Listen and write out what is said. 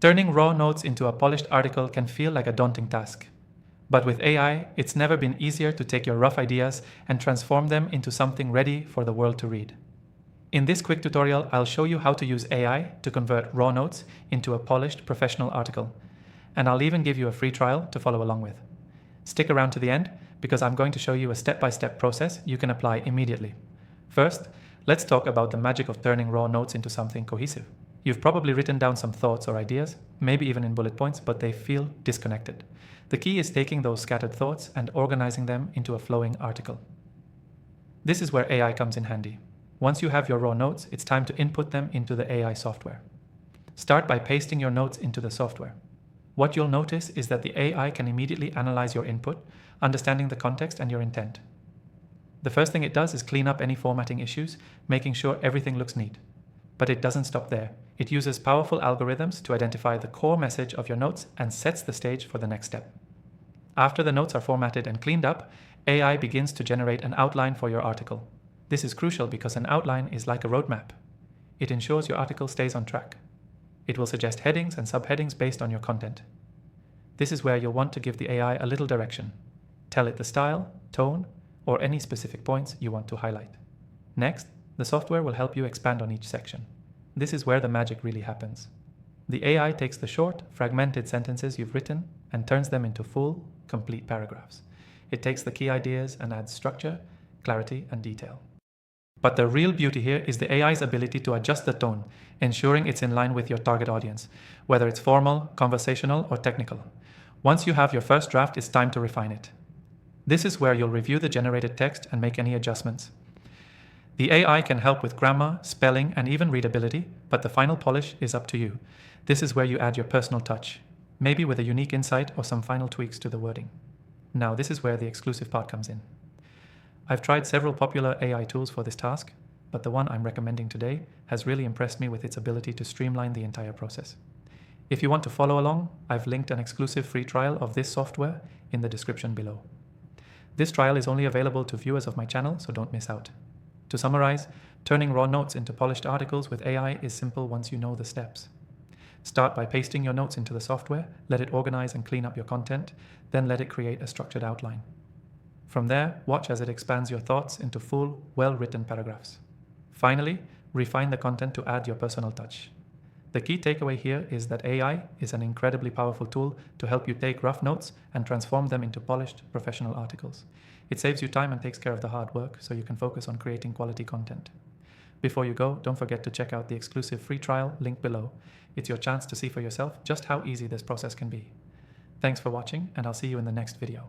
Turning raw notes into a polished article can feel like a daunting task. But with AI, it's never been easier to take your rough ideas and transform them into something ready for the world to read. In this quick tutorial, I'll show you how to use AI to convert raw notes into a polished professional article. And I'll even give you a free trial to follow along with. Stick around to the end because I'm going to show you a step-by-step process you can apply immediately. First, let's talk about the magic of turning raw notes into something cohesive. You've probably written down some thoughts or ideas, maybe even in bullet points, but they feel disconnected. The key is taking those scattered thoughts and organizing them into a flowing article. This is where AI comes in handy. Once you have your raw notes, it's time to input them into the AI software. Start by pasting your notes into the software. What you'll notice is that the AI can immediately analyze your input, understanding the context and your intent. The first thing it does is clean up any formatting issues, making sure everything looks neat. But it doesn't stop there. It uses powerful algorithms to identify the core message of your notes and sets the stage for the next step. After the notes are formatted and cleaned up, AI begins to generate an outline for your article. This is crucial because an outline is like a roadmap. It ensures your article stays on track. It will suggest headings and subheadings based on your content. This is where you'll want to give the AI a little direction. Tell it the style, tone, or any specific points you want to highlight. Next, the software will help you expand on each section. This is where the magic really happens. The AI takes the short, fragmented sentences you've written and turns them into full, complete paragraphs. It takes the key ideas and adds structure, clarity, and detail. But the real beauty here is the AI's ability to adjust the tone, ensuring it's in line with your target audience, whether it's formal, conversational, or technical. Once you have your first draft, it's time to refine it. This is where you'll review the generated text and make any adjustments. The AI can help with grammar, spelling, and even readability, but the final polish is up to you. This is where you add your personal touch, maybe with a unique insight or some final tweaks to the wording. Now, this is where the exclusive part comes in. I've tried several popular AI tools for this task, but the one I'm recommending today has really impressed me with its ability to streamline the entire process. If you want to follow along, I've linked an exclusive free trial of this software in the description below. This trial is only available to viewers of my channel, so don't miss out. To summarize, turning raw notes into polished articles with AI is simple once you know the steps. Start by pasting your notes into the software, let it organize and clean up your content, then let it create a structured outline. From there, watch as it expands your thoughts into full, well-written paragraphs. Finally, refine the content to add your personal touch. The key takeaway here is that AI is an incredibly powerful tool to help you take rough notes and transform them into polished, professional articles. It saves you time and takes care of the hard work so you can focus on creating quality content. Before you go, don't forget to check out the exclusive free trial linked below. It's your chance to see for yourself just how easy this process can be. Thanks for watching, and I'll see you in the next video.